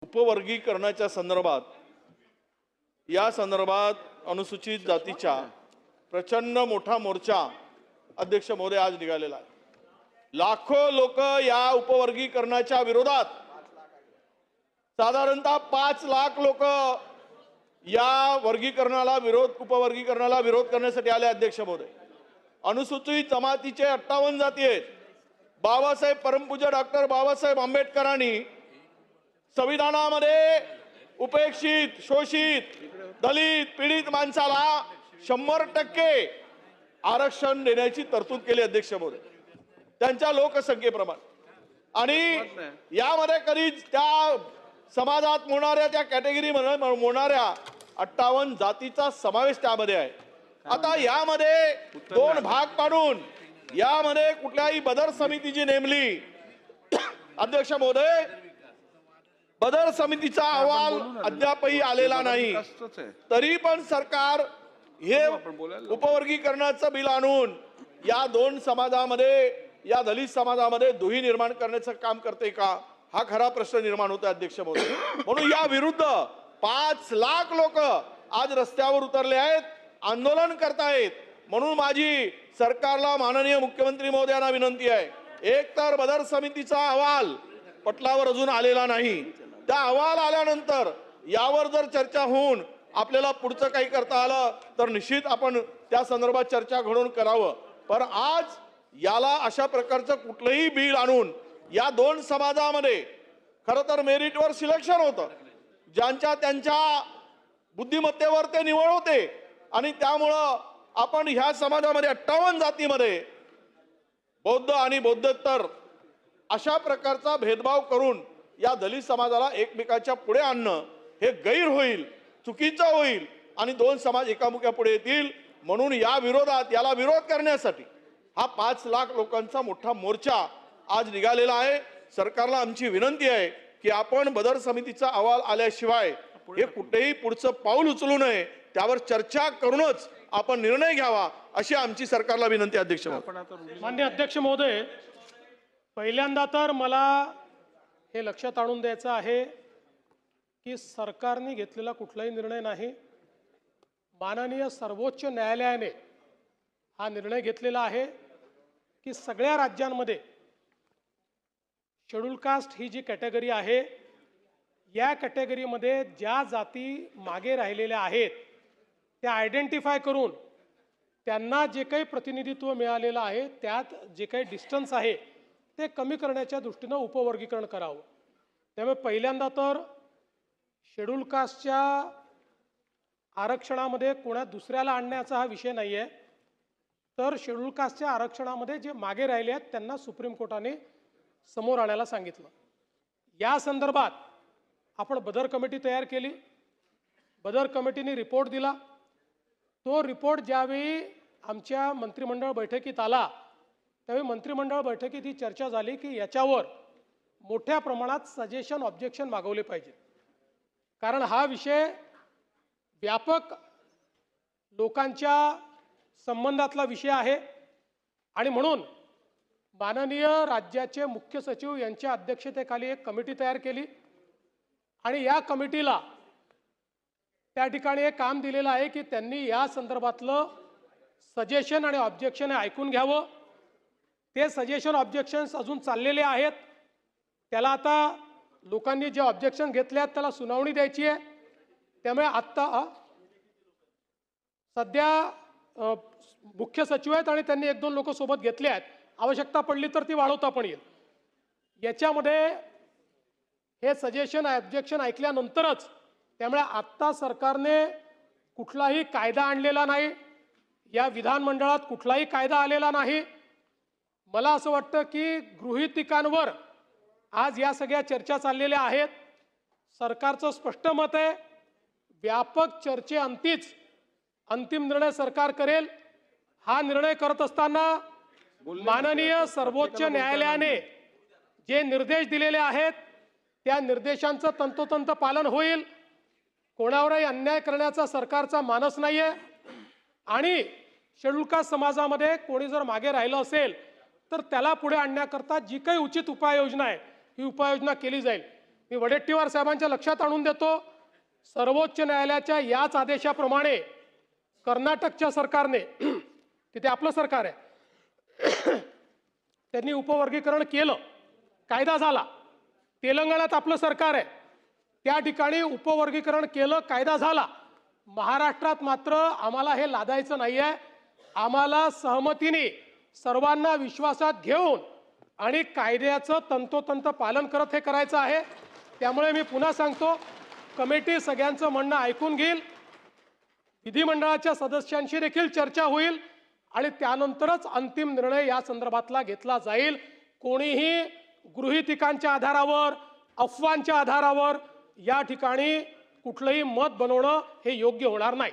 उपवर्गीकरणाच्या संदर्भात या संदर्भात अनुसूचित जातीच्या प्रचंड मोठा मोर्चा अध्यक्ष महोदय आज निघालेला आहे। लाखो लोक या उपवर्गीकरणाच्या विरोधात, साधारणतः 5 लाख लोक या वर्गीकरणाला उपवर्गीकरणाला विरोध करण्यासाठी आले। अध्यक्ष महोदय, अनुसूचित जमातीचे 58 जाती आहेत। बाबासाहेब परमपूज्य डॉक्टर बाबासाहेब आंबेडकरांनी संविधानामध्ये उपेक्षित, शोषित, दलित, पीडित माणसाला 100% आरक्षण देण्याची तरतूद केली। अध्यक्ष महोदय, त्यांच्या लोकसंख्येप्रमाणे, आणि यामध्ये कधीच त्या समाजात मोडणाऱ्या, त्या कॅटेगरीमध्ये मोडणाऱ्या 58 जातीचा समावेश त्यामध्ये आहे। आता यामध्ये 2 भाग पाडून यामध्ये कुठल्याही बदर समितीची नेमली। अध्यक्ष महोदय, बदर समितीचा अहवाल अद्यापही आलेला नाही, तरी पण सरकार हे उपवर्गीकरणाचं बिल आणून या 2 समाजामध्ये, या दलित समाजामध्ये दुही निर्माण करण्याचं काम करते का, हा खरा प्रश्न निर्माण होतो। अध्यक्ष महोदय, म्हणून या विरुद्ध 5 लाख लोक आज रस्त्यावर उतरले आहेत, आंदोलन करतायत। म्हणून माझी सरकारला, माननीय मुख्यमंत्री महोदयांना विनंती आहे, एक तर बदर समितीचा अहवाल पटलावर अजून आलेला नाही, त्या अहवाल आल्यानंतर यावर जर चर्चा होऊन आपल्याला पुढचं काही करता आलं तर निश्चित आपण त्या संदर्भात चर्चा घडवून करावं। पण आज याला अशा प्रकारचं कुठलंही बिल आणून या 2 समाजामध्ये खरं तर मेरिटवर सिलेक्शन होतं, ज्यांच्या त्यांच्या बुद्धिमत्तेवर ते निवड होते, आणि त्यामुळं आपण ह्या समाजामध्ये 58 जातीमध्ये बौद्ध आणि बौद्धोत्तर अशा प्रकारचा भेदभाव करून या दलित समाजाला एकमेकाच्या पुढे आणणं हे गैर होईल, चुकीचं होईल, आणि 2 समाज एकामुख्या पुढे येतील। म्हणून या विरोधात, याला विरोध करण्यासाठी हा 5 लाख लोकांचा मोठा मोर्चा आज निघालेला आहे। सरकारला आमची विनंती आहे की आपण बदर समितीचा अहवाल आल्याशिवाय हे कुठेही पुढचं पाऊल उचलू नये, त्यावर चर्चा करूनच आपण निर्णय घ्यावा, अशी आमची सरकारला विनंती। अध्यक्ष महोदय, माननीय अध्यक्ष महोदय, पहिल्यांदा तर मला हे लक्षात आणून द्यायचं आहे की सरकारने घेतलेला कुठलाही निर्णय नाही, माननीय सर्वोच्च न्यायालयाने हा निर्णय घेतलेला आहे की सगळ्या राज्यांमध्ये शेड्यूल कास्ट ही जी कॅटेगरी आहे, या कॅटेगरीमध्ये ज्या जाती मागे राहिलेल्या आहेत त्या आयडेंटिफाय करून त्यांना जे काही प्रतिनिधित्व मिळालेलं आहे त्यात जे काही डिस्टन्स आहे ते कमी करण्याच्या दृष्टीनं उपवर्गीकरण करावं। त्यामुळे पहिल्यांदा तर शेड्यूल कास्टच्या आरक्षणामध्ये कोणा दुसऱ्याला आणण्याचा हा विषय नाही आहे, तर शेड्यूल कास्टच्या आरक्षणामध्ये जे मागे राहिले आहेत त्यांना सुप्रीम कोर्टाने समोर आणायला सांगितलं। या संदर्भात आपण बदर कमिटी तयार केली, बदर कमिटीने रिपोर्ट दिला। तो रिपोर्ट ज्यावेळी आमच्या मंत्रिमंडळ बैठकीत आला त्यावेळी मंत्रिमंडळ बैठकीत ही चर्चा झाली की याच्यावर मोठ्या प्रमाणात सजेशन, ऑब्जेक्शन मागवले पाहिजेत, कारण हा विषय व्यापक लोकांच्या संबंधातला विषय आहे। आणि म्हणून माननीय राज्याचे मुख्य सचिव यांच्या अध्यक्षतेखाली एक कमिटी तयार केली, आणि या कमिटीला त्या ठिकाणी एक काम दिलेलं आहे की त्यांनी या संदर्भातलं सजेशन आणि ऑब्जेक्शन ऐकून घ्यावं। ते सजेशन, ऑब्जेक्शन्स अजून चाललेले आहेत, त्याला आता लोकांनी जे ऑब्जेक्शन घेतले आहेत त्याला सुनावणी द्यायची आहे। त्यामुळे आत्ता सध्या मुख्य सचिव आहेत आणि त्यांनी 1-2 लोक सोबत घेतले आहेत, आवश्यकता पडली तर ती वाढवता पण येईल। याच्यामध्ये हे सजेशन, ऑब्जेक्शन ऐकल्यानंतरच, त्यामुळे आत्ता सरकारने कुठलाही कायदा आणलेला नाही, या विधानमंडळात कुठलाही कायदा आलेला नाही। मला असं वाटतं की गृहीतकांवर आज या सगळ्या चर्चा चाललेल्या आहेत। सरकारचं स्पष्ट मत आहे, व्यापक चर्चेअंतीच अंतिम निर्णय सरकार करेल। हा निर्णय करत असताना माननीय सर्वोच्च न्यायालयाने जे निर्देश दिलेले आहेत त्या निर्देशांचं तंतोतंत पालन होईल। कोणावरही अन्याय करण्याचा सरकारचा मानस नाहीये, आणि शेड्यूल कास्ट समाजामध्ये कोणी जर मागे राहिलं असेल तर त्याला पुढे आणण्याकरता जी काही उचित उपाययोजना आहे ही उपाययोजना केली जाईल। मी वडेट्टीवार साहेबांच्या लक्षात आणून देतो, सर्वोच्च न्यायालयाच्या याच आदेशाप्रमाणे कर्नाटकच्या सरकारने तिथे आपलं सरकार आहे त्यांनी उपवर्गीकरण केलं, कायदा झाला. तेलंगणात आपलं सरकार आहे, त्या ठिकाणी उपवर्गीकरण केलं, कायदा झाला. महाराष्ट्रात मात्र आम्हाला हे लादायचं नाहीये. आम्हाला सहमतीने सर्वांना विश्वासात घेऊन आणि कायद्याचं तंतोतंत पालन करत हे करायचं आहे. त्यामुळे मी पुन्हा सांगतो, कमिटी सगळ्यांचं म्हणणं ऐकून घेईल, विधिमंडळाच्या सदस्यांशी देखील चर्चा होईल आणि त्यानंतरच अंतिम निर्णय या संदर्भातला घेतला जाईल. कोणीही गृहीतिकांच्या आधारावर, अफवांच्या आधारावर या ठिकाणी कुठलंही मत बनवणं हे योग्य होणार नाही.